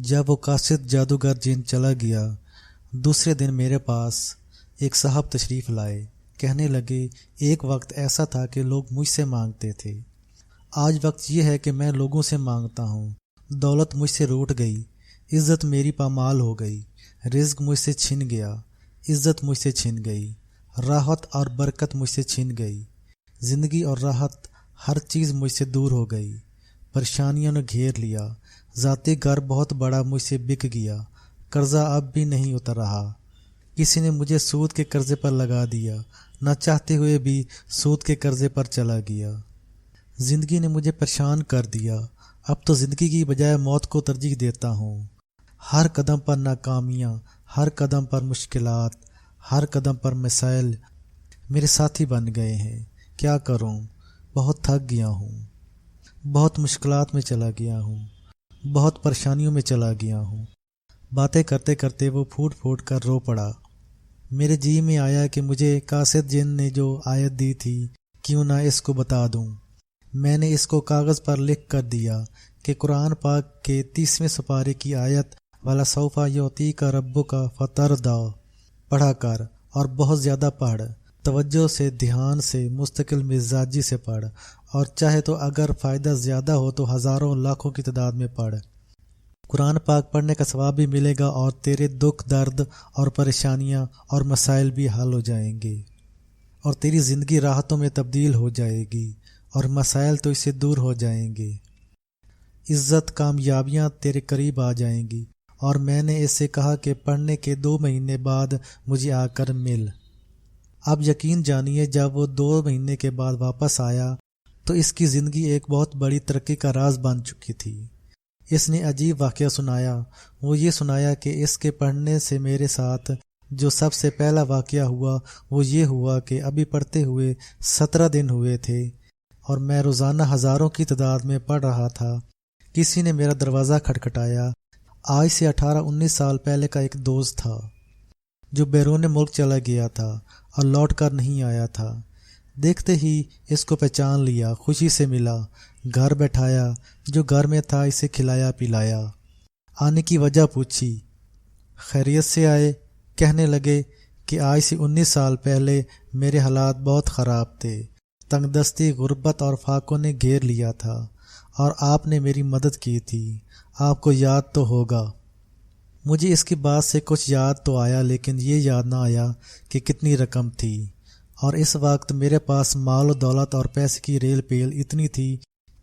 جب وہ قاصد جادوگر جن چلا گیا، دوسرے دن میرے پاس ایک صاحب تشریف لائے۔ کہنے لگے، ایک وقت ایسا تھا کہ لوگ مجھ سے مانگتے تھے، آج وقت یہ ہے کہ میں لوگوں سے مانگتا ہوں۔ دولت مجھ سے روٹ گئی، عزت میری پامال ہو گئی، رزق مجھ سے چھن گیا، عزت مجھ سے چھن گئی، راحت اور برکت مجھ سے چھن گئی، زندگی اور راحت ہر چیز مجھ سے دور ہو گئی، پریشانیوں نے گھیر لیا، ذاتی گھر بہت بڑا مجھ سے بک گیا، قرضہ اب بھی نہیں اتر رہا، کسی نے مجھے سود کے قرضے پر لگا دیا، نہ چاہتے ہوئے بھی سود کے قرضے پر چلا گیا، زندگی نے مجھے پریشان کر دیا، اب تو زندگی کی بجائے موت کو ترجیح دیتا ہوں۔ ہر قدم پر ناکامیاں، ہر قدم پر مشکلات، ہر قدم پر مسائل میرے ساتھی بن گئے ہیں، کیا کروں؟ بہت تھک گیا ہوں، بہت مشکلات میں چلا گیا ہوں، بہت پریشانیوں میں چلا گیا ہوں۔ باتیں کرتے کرتے وہ پھوٹ پھوٹ کر رو پڑا۔ میرے جی میں آیا کہ مجھے قاصد جن نے جو آیت دی تھی کیوں نہ اس کو بتا دوں۔ میں نے اس کو کاغذ پر لکھ کر دیا کہ قرآن پاک کے 30ویں سپارے کی آیت وَلَسَوْفَ يُعْطِيكَ رَبُّكَ فَتَرْضَىٰ پڑھا کر، اور بہت زیادہ پڑھ، توجہ سے، دھیان سے، مستقل مزاجی سے پڑھ، اور چاہے تو اگر فائدہ زیادہ ہو تو ہزاروں لاکھوں کی تعداد میں پڑھ۔ قرآن پاک پڑھنے کا ثواب بھی ملے گا، اور تیرے دکھ، درد اور پریشانیاں اور مسائل بھی حل ہو جائیں گے، اور تیری زندگی راحتوں میں تبدیل ہو جائے گی، اور مسائل تو اس سے دور ہو جائیں گے، عزت، کامیابیاں تیرے قریب آ جائیں گی۔ اور میں نے اس سے کہا کہ پڑھنے کے 2 مہینے بعد مجھے آ کر مل۔ اب یقین جانیے، جب وہ 2 مہینے کے بعد واپس آیا تو اس کی زندگی ایک بہت بڑی ترقی کا راز بن چکی تھی۔ اس نے عجیب واقعہ سنایا۔ وہ یہ سنایا کہ اس کے پڑھنے سے میرے ساتھ جو سب سے پہلا واقعہ ہوا وہ یہ ہوا کہ ابھی پڑھتے ہوئے 17 دن ہوئے تھے، اور میں روزانہ ہزاروں کی تعداد میں پڑھ رہا تھا۔ کسی نے میرا دروازہ کھٹکھٹایا۔ آج سے 18-19 سال پہلے کا ایک دوست تھا جو بیرون ملک چلا گیا تھا اور لوٹ کر نہیں آیا تھا۔ دیکھتے ہی اس کو پہچان لیا، خوشی سے ملا، گھر بیٹھایا، جو گھر میں تھا اسے کھلایا پلایا، آنے کی وجہ پوچھی، خیریت سے آئے؟ کہنے لگے کہ آج سے 19 سال پہلے میرے حالات بہت خراب تھے، تنگ دستی، غربت اور فاقوں نے گھیر لیا تھا، اور آپ نے میری مدد کی تھی، آپ کو یاد تو ہوگا۔ مجھے اس کی بات سے کچھ یاد تو آیا، لیکن یہ یاد نہ آیا کہ کتنی رقم تھی، اور اس وقت میرے پاس مال و دولت اور پیسے کی ریل پیل اتنی تھی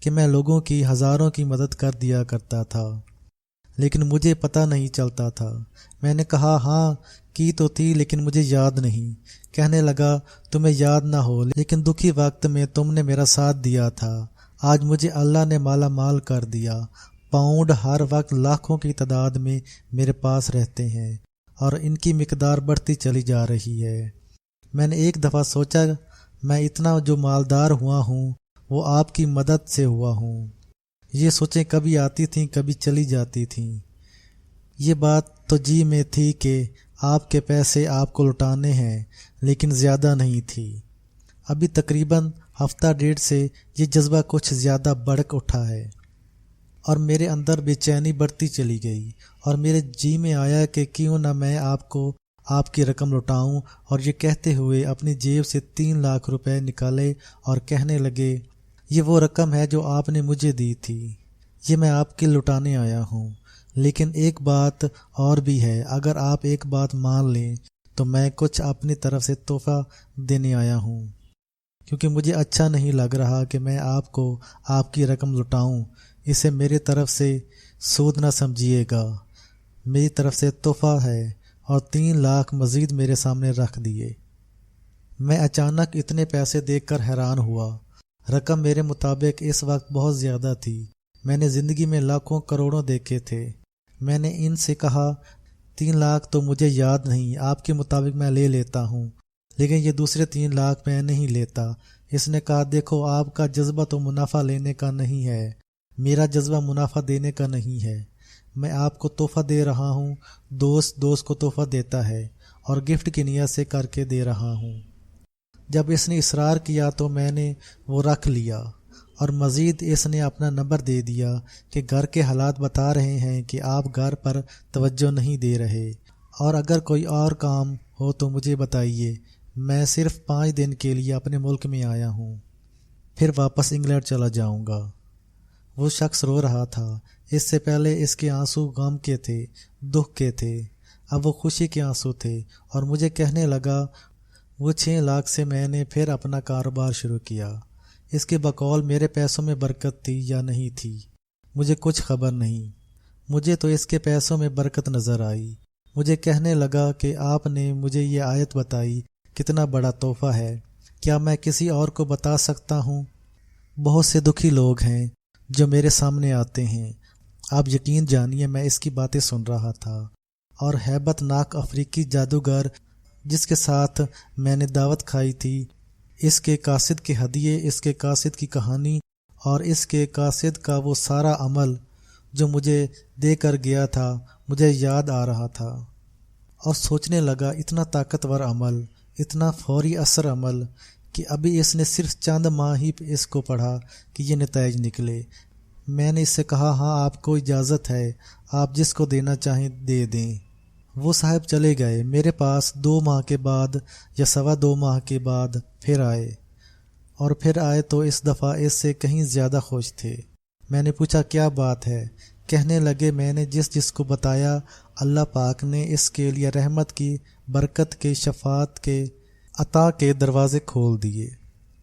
کہ میں لوگوں کی، ہزاروں کی مدد کر دیا کرتا تھا، لیکن مجھے پتہ نہیں چلتا تھا۔ میں نے کہا، ہاں کی تو تھی لیکن مجھے یاد نہیں۔ کہنے لگا، تمہیں یاد نہ ہو لیکن دکھی وقت میں تم نے میرا ساتھ دیا تھا۔ آج مجھے اللہ نے مالا مال کر دیا، پاؤنڈ ہر وقت لاکھوں کی تعداد میں میرے پاس رہتے ہیں، اور ان کی مقدار بڑھتی چلی جا رہی ہے۔ میں نے ایک دفعہ سوچا، میں اتنا جو مالدار ہوا ہوں وہ آپ کی مدد سے ہوا ہوں۔ یہ سوچیں کبھی آتی تھیں، کبھی چلی جاتی تھیں۔ یہ بات تو جی میں تھی کہ آپ کے پیسے آپ کو لوٹانے ہیں، لیکن زیادہ نہیں تھی۔ ابھی تقریباً ہفتہ ڈیڑھ سے یہ جذبہ کچھ زیادہ بڑک اٹھا ہے، اور میرے اندر بے چینی بڑھتی چلی گئی، اور میرے جی میں آیا کہ کیوں نہ میں آپ کو آپ کی رقم لوٹاؤں، اور یہ کہتے ہوئے اپنی جیب سے 3 لاکھ روپے نکالے اور کہنے لگے، یہ وہ رقم ہے جو آپ نے مجھے دی تھی، یہ میں آپ کے لوٹانے آیا ہوں۔ لیکن ایک بات اور بھی ہے، اگر آپ ایک بات مان لیں تو میں کچھ اپنی طرف سے تحفہ دینے آیا ہوں، کیونکہ مجھے اچھا نہیں لگ رہا کہ میں آپ کو آپ کی رقم لوٹاؤں۔ اسے میری طرف سے سود نہ سمجھیے گا، میری طرف سے تحفہ ہے، اور 3 لاکھ مزید میرے سامنے رکھ دیے۔ میں اچانک اتنے پیسے دیکھ کر حیران ہوا۔ رقم میرے مطابق اس وقت بہت زیادہ تھی۔ میں نے زندگی میں لاکھوں کروڑوں دیکھے تھے۔ میں نے ان سے کہا، 3 لاکھ تو مجھے یاد نہیں، آپ کے مطابق میں لے لیتا ہوں، لیکن یہ دوسرے 3 لاکھ میں نہیں لیتا۔ اس نے کہا، دیکھو آپ کا جذبہ تو منافع لینے کا نہیں ہے، میرا جذبہ منافع دینے کا نہیں ہے۔ میں آپ کو تحفہ دے رہا ہوں، دوست کو تحفہ دیتا ہے، اور گفٹ کی نیت سے کر کے دے رہا ہوں۔ جب اس نے اصرار کیا تو میں نے وہ رکھ لیا، اور مزید اس نے اپنا نمبر دے دیا کہ گھر کے حالات بتا رہے ہیں کہ آپ گھر پر توجہ نہیں دے رہے، اور اگر کوئی اور کام ہو تو مجھے بتائیے، میں صرف 5 دن کے لیے اپنے ملک میں آیا ہوں، پھر واپس انگلینڈ چلا جاؤں گا۔ وہ شخص رو رہا تھا۔ اس سے پہلے اس کے آنسو غم کے تھے، دکھ کے تھے، اب وہ خوشی کے آنسو تھے، اور مجھے کہنے لگا وہ 6 لاکھ سے میں نے پھر اپنا کاروبار شروع کیا۔ اس کے بقول میرے پیسوں میں برکت تھی یا نہیں تھی مجھے کچھ خبر نہیں، مجھے تو اس کے پیسوں میں برکت نظر آئی۔ مجھے کہنے لگا کہ آپ نے مجھے یہ آیت بتائی، کتنا بڑا تحفہ ہے، کیا میں کسی اور کو بتا سکتا ہوں؟ بہت سے دکھی لوگ ہیں جو میرے سامنے آتے ہیں، آپ یقین جانیے میں اس کی باتیں سن رہا تھا، اور ہیبت ناک افریقی جادوگر جس کے ساتھ میں نے دعوت کھائی تھی، اس کے قاصد کے ہدیے، اس کے قاصد کی کہانی اور اس کے قاصد کا وہ سارا عمل جو مجھے دے کر گیا تھا مجھے یاد آ رہا تھا، اور سوچنے لگا اتنا طاقتور عمل، اتنا فوری اثر عمل کہ ابھی اس نے صرف چند ماہ ہی اس کو پڑھا کہ یہ نتائج نکلے۔ میں نے اس سے کہا ہاں آپ کو اجازت ہے، آپ جس کو دینا چاہیں دے دیں۔ وہ صاحب چلے گئے، میرے پاس 2 ماہ کے بعد یا 2.25 ماہ کے بعد پھر آئے، اور پھر آئے تو اس دفعہ اس سے کہیں زیادہ خوش تھے۔ میں نے پوچھا کیا بات ہے؟ کہنے لگے میں نے جس کو بتایا اللہ پاک نے اس کے لیے رحمت کی، برکت کے، شفاعت کے، عطا کے دروازے کھول دیے۔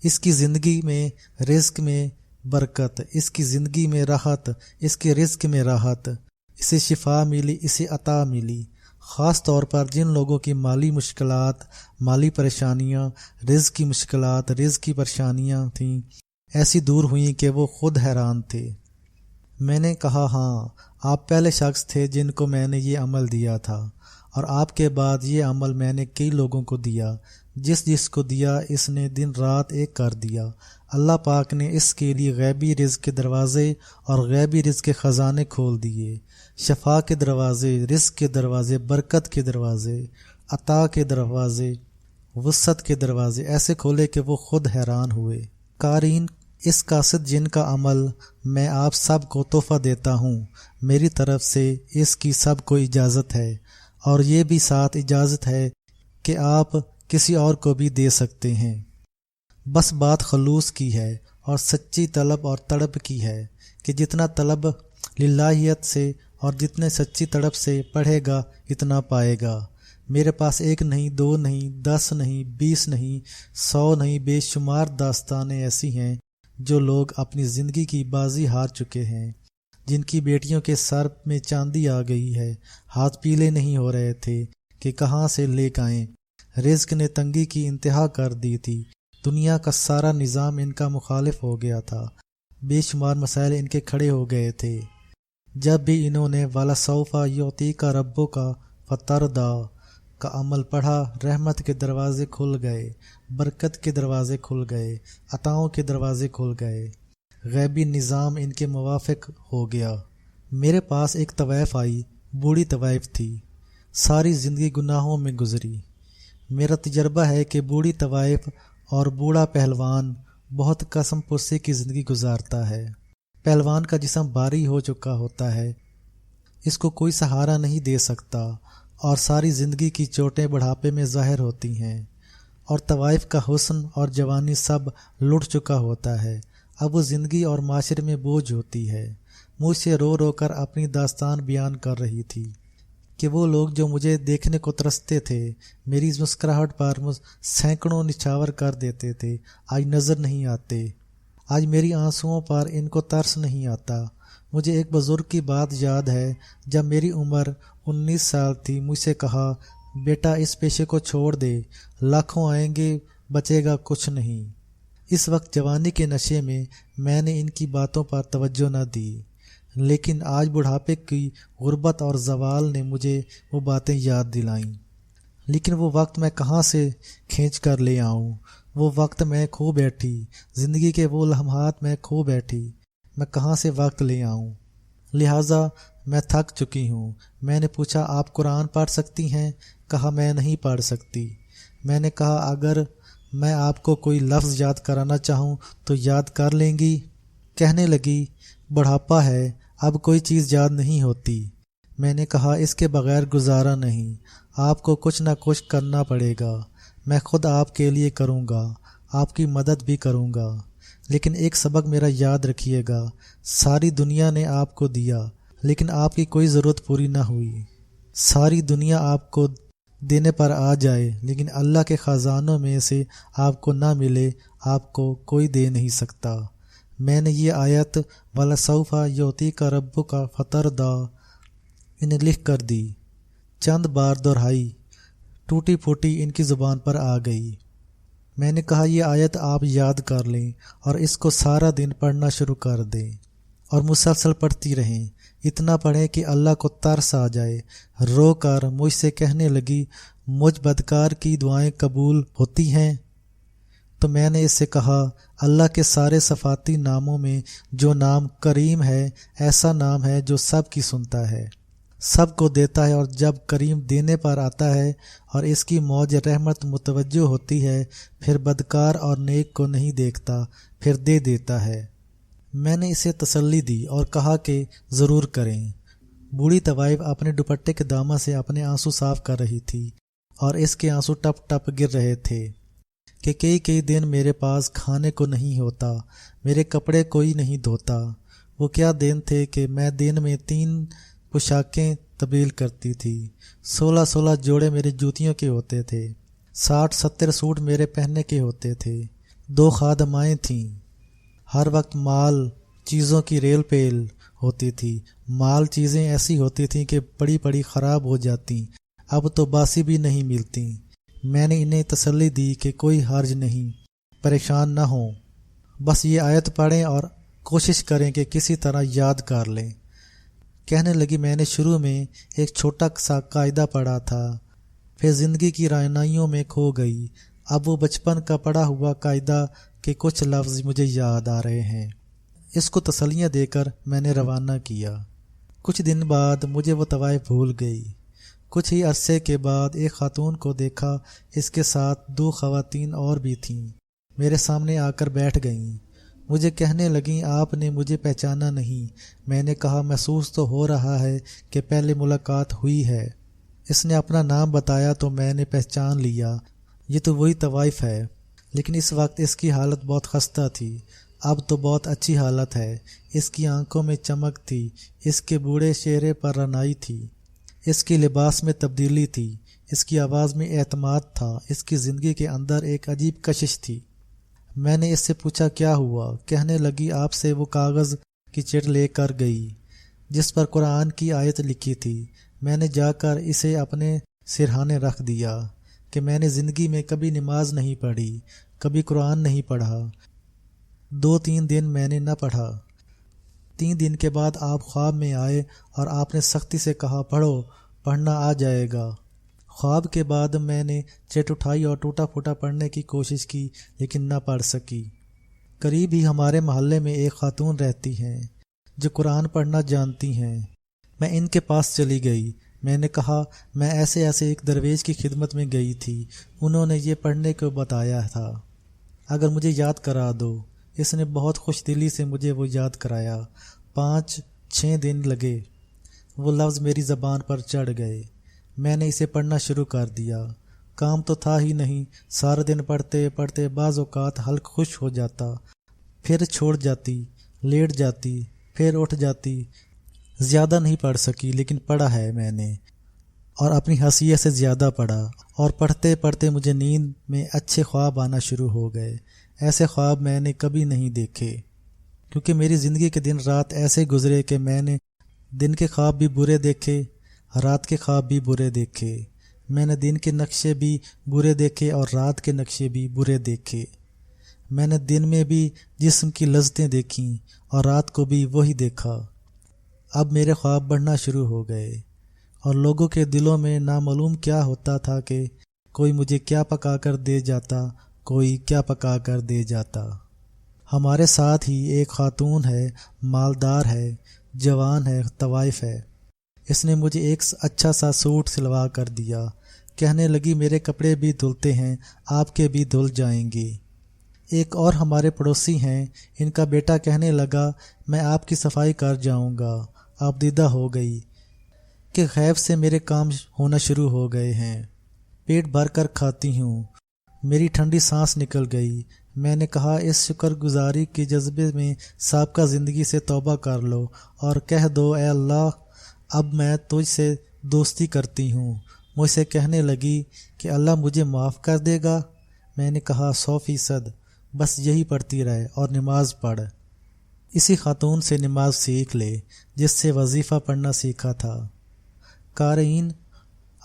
اس کی زندگی میں رزق میں برکت، اس کی زندگی میں راحت، اس کے رزق میں راحت، اسے شفا ملی، اسے عطا ملی۔ خاص طور پر جن لوگوں کی مالی مشکلات، مالی پریشانیاں، رزق کی مشکلات، رزق کی پریشانیاں تھیں، ایسی دور ہوئیں کہ وہ خود حیران تھے۔ میں نے کہا ہاں آپ پہلے شخص تھے جن کو میں نے یہ عمل دیا تھا، اور آپ کے بعد یہ عمل میں نے کئی لوگوں کو دیا، جس کو دیا اس نے دن رات ایک کر دیا۔ اللہ پاک نے اس کے لیے غیبی رزق کے دروازے اور غیبی رزق کے خزانے کھول دیے، شفا کے دروازے، رزق کے دروازے، برکت کے دروازے، عطا کے دروازے، وسعت کے دروازے ایسے کھولے کہ وہ خود حیران ہوئے۔ قارئین، اس قاصد جن کا عمل میں آپ سب کو تحفہ دیتا ہوں، میری طرف سے اس کی سب کو اجازت ہے، اور یہ بھی ساتھ اجازت ہے کہ آپ کسی اور کو بھی دے سکتے ہیں۔ بس بات خلوص کی ہے اور سچی طلب اور تڑپ کی ہے کہ جتنا طلب للہیت سے اور جتنے سچی تڑپ سے پڑھے گا اتنا پائے گا۔ میرے پاس 1 نہیں، 2 نہیں، 10 نہیں، 20 نہیں، 100 نہیں، بے شمار داستانیں ایسی ہیں جو لوگ اپنی زندگی کی بازی ہار چکے ہیں، جن کی بیٹیوں کے سر میں چاندی آ گئی ہے، ہاتھ پیلے نہیں ہو رہے تھے کہ کہاں سے لے آئیں، رزق نے تنگی کی انتہا کر دی تھی، دنیا کا سارا نظام ان کا مخالف ہو گیا تھا، بے شمار مسائل ان کے کھڑے ہو گئے تھے۔ جب بھی انہوں نے وَلَسَوْفَ يُعْطِيكَ رَبُّكَ فَتَرْضَىٰ کا عمل پڑھا، رحمت کے دروازے کھل گئے، برکت کے دروازے کھل گئے، عطاؤں کے دروازے کھل گئے، غیبی نظام ان کے موافق ہو گیا۔ میرے پاس ایک طوائف آئی، بوڑھی طوائف تھی، ساری زندگی گناہوں میں گزری۔ میرا تجربہ ہے کہ بوڑھی طوائف اور بوڑھا پہلوان بہت قسم پرسی کی زندگی گزارتا ہے۔ پہلوان کا جسم بھاری ہو چکا ہوتا ہے، اس کو کوئی سہارا نہیں دے سکتا، اور ساری زندگی کی چوٹیں بڑھاپے میں ظاہر ہوتی ہیں، اور طوائف کا حسن اور جوانی سب لٹ چکا ہوتا ہے۔ اب وہ زندگی اور معاشرے میں بوجھ ہوتی ہے۔ مجھ سے رو رو کر اپنی داستان بیان کر رہی تھی کہ وہ لوگ جو مجھے دیکھنے کو ترستے تھے، میری مسکراہٹ پر سینکڑوں نچھاور کر دیتے تھے، آج نظر نہیں آتے، آج میری آنسوؤں پر ان کو ترس نہیں آتا۔ مجھے ایک بزرگ کی بات یاد ہے، جب میری عمر 19 سال تھی، مجھ سے کہا بیٹا اس پیشے کو چھوڑ دے، لاکھوں آئیں گے بچے گا کچھ نہیں۔ اس وقت جوانی کے نشے میں نے ان کی باتوں پر توجہ نہ دی، لیکن آج بڑھاپے کی غربت اور زوال نے مجھے وہ باتیں یاد دلائیں۔ لیکن وہ وقت میں کہاں سے کھینچ کر لے آؤں؟ وہ وقت میں کھو بیٹھی، زندگی کے وہ لمحات میں کھو بیٹھی، میں کہاں سے وقت لے آؤں؟ لہٰذا میں تھک چکی ہوں۔ میں نے پوچھا آپ قرآن پڑھ سکتی ہیں؟ کہا میں نہیں پڑھ سکتی۔ میں نے کہا اگر میں آپ کو کوئی لفظ یاد کرانا چاہوں تو یاد کر لیں گی؟ کہنے لگی بڑھاپا ہے، اب کوئی چیز یاد نہیں ہوتی۔ میں نے کہا اس کے بغیر گزارا نہیں، آپ کو کچھ نہ کچھ کرنا پڑے گا، میں خود آپ کے لیے کروں گا، آپ کی مدد بھی کروں گا، لیکن ایک سبق میرا یاد رکھیے گا، ساری دنیا نے آپ کو دیا لیکن آپ کی کوئی ضرورت پوری نہ ہوئی۔ ساری دنیا آپ کو دینے پر آ جائے لیکن اللہ کے خزانوں میں سے آپ کو نہ ملے، آپ کو کوئی دے نہیں سکتا۔ میں نے یہ آیت وَلَسَوْفَ يُعْطِيكَ رَبُّكَ فَتَرْضَىٰ انہیں لکھ کر دی، چند بار دہرائی، ٹوٹی پھوٹی ان کی زبان پر آ گئی۔ میں نے کہا یہ آیت آپ یاد کر لیں اور اس کو سارا دن پڑھنا شروع کر دیں اور مسلسل پڑھتی رہیں، اتنا پڑھیں کہ اللہ کو ترس آ جائے۔ رو کر مجھ سے کہنے لگی مجھ بدکار کی دعائیں قبول ہوتی ہیں؟ تو میں نے اس سے کہا اللہ کے سارے صفاتی ناموں میں جو نام کریم ہے ایسا نام ہے جو سب کی سنتا ہے، سب کو دیتا ہے، اور جب کریم دینے پر آتا ہے اور اس کی موج رحمت متوجہ ہوتی ہے پھر بدکار اور نیک کو نہیں دیکھتا، پھر دے دیتا ہے۔ میں نے اسے تسلی دی اور کہا کہ ضرور کریں۔ بوڑھی طوائف اپنے دوپٹے کے دامن سے اپنے آنسو صاف کر رہی تھی اور اس کے آنسو ٹپ ٹپ گر رہے تھے کہ کئی دن میرے پاس کھانے کو نہیں ہوتا، میرے کپڑے کوئی نہیں دھوتا۔ وہ کیا دن تھے کہ میں دن میں 3 پوشاکیں تبدیل کرتی تھی، 16 جوڑے میرے جوتیوں کے ہوتے تھے، 60 سوٹ میرے پہننے کے ہوتے تھے، 2 خادمائیں تھیں، ہر وقت مال چیزوں کی ریل پیل ہوتی تھی، مال چیزیں ایسی ہوتی تھیں کہ پڑی خراب ہو جاتی، اب تو باسی بھی نہیں ملتی۔ میں نے انہیں تسلی دی کہ کوئی حرج نہیں، پریشان نہ ہوں، بس یہ آیت پڑھیں اور کوشش کریں کہ کسی طرح یاد کر لیں۔ کہنے لگی میں نے شروع میں ایک چھوٹا سا قاعدہ پڑھا تھا، پھر زندگی کی رہنمائیوں میں کھو گئی، اب وہ بچپن کا پڑھا ہوا قاعدہ کے کچھ لفظ مجھے یاد آ رہے ہیں۔ اس کو تسلیاں دے کر میں نے روانہ کیا۔ کچھ دن بعد مجھے وہ طوائف بھول گئی۔ کچھ ہی عرصے کے بعد ایک خاتون کو دیکھا، اس کے ساتھ 2 خواتین اور بھی تھیں، میرے سامنے آ کر بیٹھ گئیں، مجھے کہنے لگیں آپ نے مجھے پہچانا نہیں؟ میں نے کہا محسوس تو ہو رہا ہے کہ پہلے ملاقات ہوئی ہے۔ اس نے اپنا نام بتایا تو میں نے پہچان لیا، یہ تو وہی طوائف ہے، لیکن اس وقت اس کی حالت بہت خستہ تھی، اب تو بہت اچھی حالت ہے، اس کی آنکھوں میں چمک تھی، اس کے بوڑھے چہرے پر رنائی تھی، اس کی لباس میں تبدیلی تھی، اس کی آواز میں اعتماد تھا، اس کی زندگی کے اندر ایک عجیب کشش تھی۔ میں نے اس سے پوچھا کیا ہوا؟ کہنے لگی آپ سے وہ کاغذ کی چٹ لے کر گئی جس پر قرآن کی آیت لکھی تھی، میں نے جا کر اسے اپنے سرہانے رکھ دیا کہ میں نے زندگی میں کبھی نماز نہیں پڑھی، کبھی قرآن نہیں پڑھا، 2-3 دن میں نے نہ پڑھا۔ 3 دن کے بعد آپ خواب میں آئے اور آپ نے سختی سے کہا پڑھو، پڑھنا آ جائے گا۔ خواب کے بعد میں نے چٹ اٹھائی اور ٹوٹا پھوٹا پڑھنے کی کوشش کی لیکن نہ پڑھ سکی۔ قریب ہی ہمارے محلے میں ایک خاتون رہتی ہیں جو قرآن پڑھنا جانتی ہیں، میں ان کے پاس چلی گئی۔ میں نے کہا میں ایسے ایک درویش کی خدمت میں گئی تھی، انہوں نے یہ پڑھنے کو بتایا تھا، اگر مجھے یاد کرا دو۔ اس نے بہت خوش دلی سے مجھے وہ یاد کرایا۔ 5-6 دن لگے، وہ لفظ میری زبان پر چڑھ گئے، میں نے اسے پڑھنا شروع کر دیا۔ کام تو تھا ہی نہیں، سارا دن پڑھتے پڑھتے بعض اوقات حلق خوش ہو جاتا، پھر چھوڑ جاتی، لیٹ جاتی، پھر اٹھ جاتی۔ زیادہ نہیں پڑھ سکی لیکن پڑھا ہے میں نے، اور اپنی حیثیت سے زیادہ پڑھا، اور پڑھتے پڑھتے مجھے نیند میں اچھے خواب آنا شروع ہو گئے۔ ایسے خواب میں نے کبھی نہیں دیکھے، کیونکہ میری زندگی کے دن رات ایسے گزرے کہ میں نے دن کے خواب بھی برے دیکھے، رات کے خواب بھی برے دیکھے، میں نے دن کے نقشے بھی برے دیکھے اور رات کے نقشے بھی برے دیکھے، میں نے دن میں بھی جسم کی لذتیں دیکھیں اور رات کو بھی وہی دیکھا۔ اب میرے خواب بڑھنا شروع ہو گئے اور لوگوں کے دلوں میں نامعلوم کیا ہوتا تھا کہ کوئی مجھے کیا پکا کر دے جاتا، کوئی کیا پکا کر دے جاتا۔ ہمارے ساتھ ہی ایک خاتون ہے، مالدار ہے، جوان ہے، طوائف ہے، اس نے مجھے ایک اچھا سا سوٹ سلوا کر دیا، کہنے لگی میرے کپڑے بھی دھلتے ہیں، آپ کے بھی دھل جائیں گے۔ ایک اور ہمارے پڑوسی ہیں، ان کا بیٹا کہنے لگا میں آپ کی صفائی کر جاؤں گا۔ آپ دیدہ ہو گئی کہ غیب سے میرے کام ہونا شروع ہو گئے ہیں۔ پیٹ بھر کر کھاتی ہوں۔ میری ٹھنڈی سانس نکل گئی۔ میں نے کہا اس شکر گزاری کے جذبے میں سابقہ زندگی سے توبہ کر لو اور کہہ دو اے اللہ اب میں تجھ سے دوستی کرتی ہوں۔ مجھ سے کہنے لگی کہ اللہ مجھے معاف کر دے گا؟ میں نے کہا 100%، بس یہی پڑھتی رہے اور نماز پڑھ۔ اسی خاتون سے نماز سیکھ لے جس سے وظیفہ پڑھنا سیکھا تھا۔ قارئین،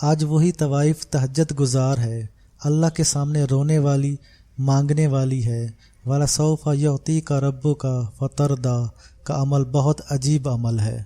آج وہی طوائف تہجد گزار ہے، اللہ کے سامنے رونے والی، مانگنے والی ہے۔ وَلَسَوْفَ يُعْطِيكَ رَبُّكَ فَتَرْضَىٰ کا عمل بہت عجیب عمل ہے۔